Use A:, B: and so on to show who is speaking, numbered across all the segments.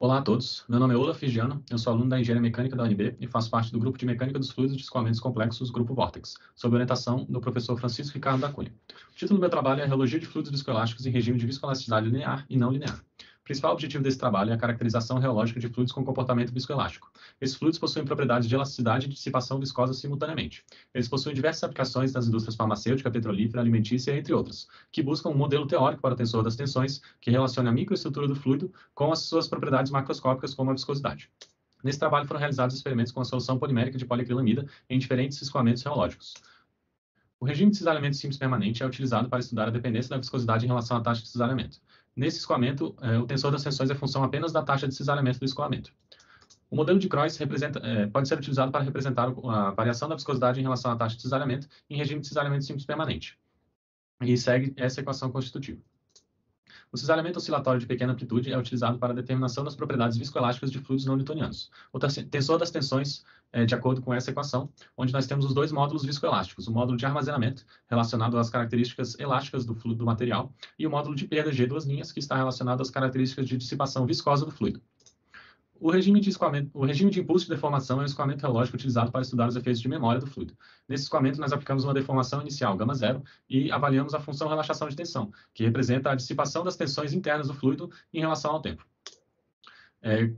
A: Olá a todos, meu nome é Olaf Figiano, eu sou aluno da Engenharia Mecânica da UNB e faço parte do grupo de Mecânica dos Fluidos de Escoamentos Complexos, Grupo Vortex, sob orientação do professor Francisco Ricardo da Cunha. O título do meu trabalho é Reologia de Fluidos Viscoelásticos em Regime de Viscoelasticidade Linear e Não Linear. O principal objetivo desse trabalho é a caracterização reológica de fluidos com comportamento viscoelástico. Esses fluidos possuem propriedades de elasticidade e dissipação viscosa simultaneamente. Eles possuem diversas aplicações nas indústrias farmacêutica, petrolífera, alimentícia, entre outras, que buscam um modelo teórico para o tensor das tensões que relacione a microestrutura do fluido com as suas propriedades macroscópicas, como a viscosidade. Nesse trabalho foram realizados experimentos com a solução polimérica de poliacrilamida em diferentes escoamentos reológicos. O regime de cisalhamento simples permanente é utilizado para estudar a dependência da viscosidade em relação à taxa de cisalhamento. Nesse escoamento, o tensor das tensões é função apenas da taxa de cisalhamento do escoamento. O modelo de Croix pode ser utilizado para representar a variação da viscosidade em relação à taxa de cisalhamento em regime de cisalhamento simples permanente. E segue essa equação constitutiva. O cisalhamento oscilatório de pequena amplitude é utilizado para a determinação das propriedades viscoelásticas de fluidos não newtonianos. O tensor das tensões é de acordo com essa equação, onde nós temos os dois módulos viscoelásticos, o módulo de armazenamento, relacionado às características elásticas do fluido do material, e o módulo de perda G duas linhas, que está relacionado às características de dissipação viscosa do fluido. O regime de impulso de deformação é um escoamento reológico utilizado para estudar os efeitos de memória do fluido. Nesse escoamento, nós aplicamos uma deformação inicial, γ zero, e avaliamos a função relaxação de tensão, que representa a dissipação das tensões internas do fluido em relação ao tempo.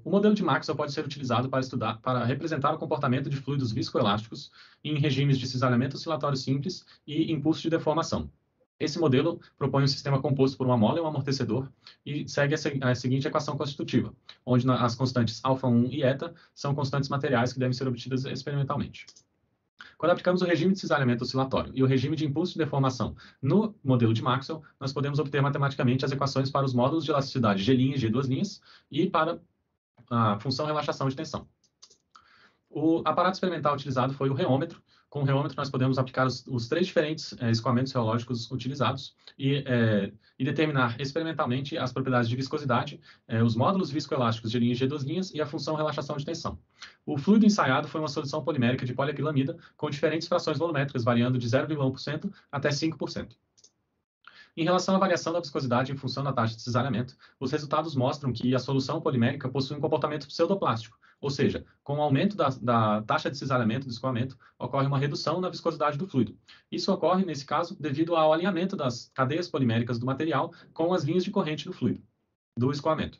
A: O modelo de Maxwell pode ser utilizado para representar o comportamento de fluidos viscoelásticos em regimes de cisalhamento oscilatório simples e impulso de deformação. Esse modelo propõe um sistema composto por uma mola e um amortecedor e segue a seguinte equação constitutiva, onde as constantes α1 e eta são constantes materiais que devem ser obtidas experimentalmente. Quando aplicamos o regime de cisalhamento oscilatório e o regime de impulso de deformação no modelo de Maxwell, nós podemos obter matematicamente as equações para os módulos de elasticidade G' e G duas linhas e para a função relaxação de tensão. O aparato experimental utilizado foi o reômetro. Com o reômetro, nós podemos aplicar os três diferentes escoamentos reológicos utilizados e determinar experimentalmente as propriedades de viscosidade, os módulos viscoelásticos G' e G duas linhas e a função relaxação de tensão. O fluido ensaiado foi uma solução polimérica de poliacrilamida com diferentes frações volumétricas, variando de 0,1% até 5%. Em relação à variação da viscosidade em função da taxa de cisalhamento, os resultados mostram que a solução polimérica possui um comportamento pseudoplástico, ou seja, com o aumento da taxa de cisalhamento do escoamento, ocorre uma redução na viscosidade do fluido. Isso ocorre, nesse caso, devido ao alinhamento das cadeias poliméricas do material com as linhas de corrente do fluido, do escoamento.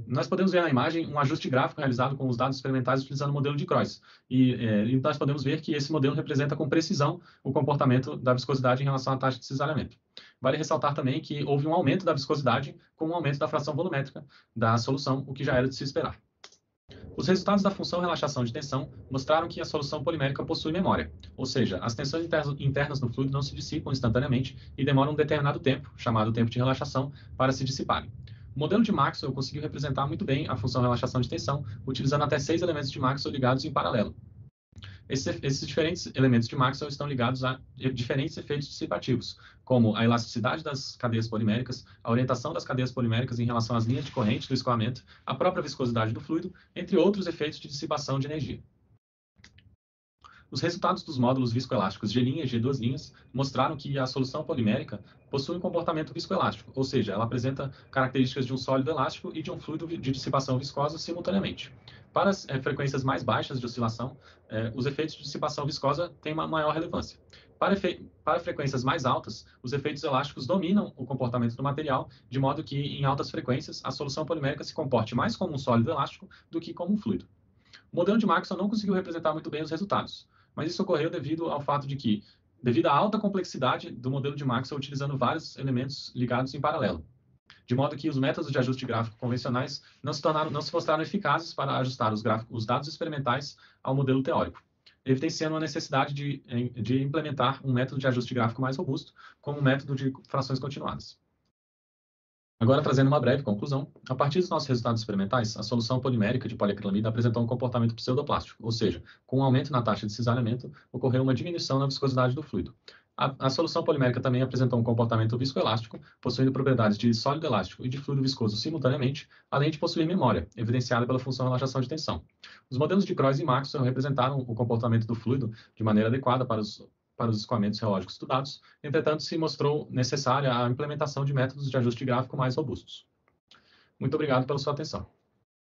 A: Nós podemos ver na imagem um ajuste gráfico realizado com os dados experimentais utilizando o modelo de Croix. E nós podemos ver que esse modelo representa com precisão o comportamento da viscosidade em relação à taxa de cisalhamento. Vale ressaltar também que houve um aumento da viscosidade com um aumento da fração volumétrica da solução, o que já era de se esperar. Os resultados da função relaxação de tensão mostraram que a solução polimérica possui memória, ou seja, as tensões internas no fluido não se dissipam instantaneamente e demoram um determinado tempo, chamado tempo de relaxação, para se dissiparem. O modelo de Maxwell conseguiu representar muito bem a função relaxação de tensão, utilizando até 6 elementos de Maxwell ligados em paralelo. Esses diferentes elementos de Maxwell estão ligados a diferentes efeitos dissipativos, como a elasticidade das cadeias poliméricas, a orientação das cadeias poliméricas em relação às linhas de corrente do escoamento, a própria viscosidade do fluido, entre outros efeitos de dissipação de energia. Os resultados dos módulos viscoelásticos G' e G duas linhas mostraram que a solução polimérica possui um comportamento viscoelástico, ou seja, ela apresenta características de um sólido elástico e de um fluido de dissipação viscosa simultaneamente. Para as frequências mais baixas de oscilação, os efeitos de dissipação viscosa têm uma maior relevância. Para frequências mais altas, os efeitos elásticos dominam o comportamento do material, de modo que, em altas frequências, a solução polimérica se comporte mais como um sólido elástico do que como um fluido. O modelo de Maxwell não conseguiu representar muito bem os resultados, mas isso ocorreu devido ao fato de que, devido à alta complexidade do modelo de Maxwell utilizando vários elementos ligados em paralelo, de modo que os métodos de ajuste gráfico convencionais não se mostraram eficazes para ajustar os dados experimentais ao modelo teórico, evidenciando a necessidade de implementar um método de ajuste gráfico mais robusto, como o método de frações continuadas. Agora, trazendo uma breve conclusão, a partir dos nossos resultados experimentais, a solução polimérica de poliacrilamida apresentou um comportamento pseudoplástico, ou seja, com um aumento na taxa de cisalhamento, ocorreu uma diminuição na viscosidade do fluido. A solução polimérica também apresentou um comportamento viscoelástico, possuindo propriedades de sólido elástico e de fluido viscoso simultaneamente, além de possuir memória, evidenciada pela função relaxação de tensão. Os modelos de Croix e Maxwell representaram o comportamento do fluido de maneira adequada para os escoamentos reológicos estudados, entretanto, se mostrou necessária a implementação de métodos de ajuste gráfico mais robustos. Muito obrigado pela sua atenção.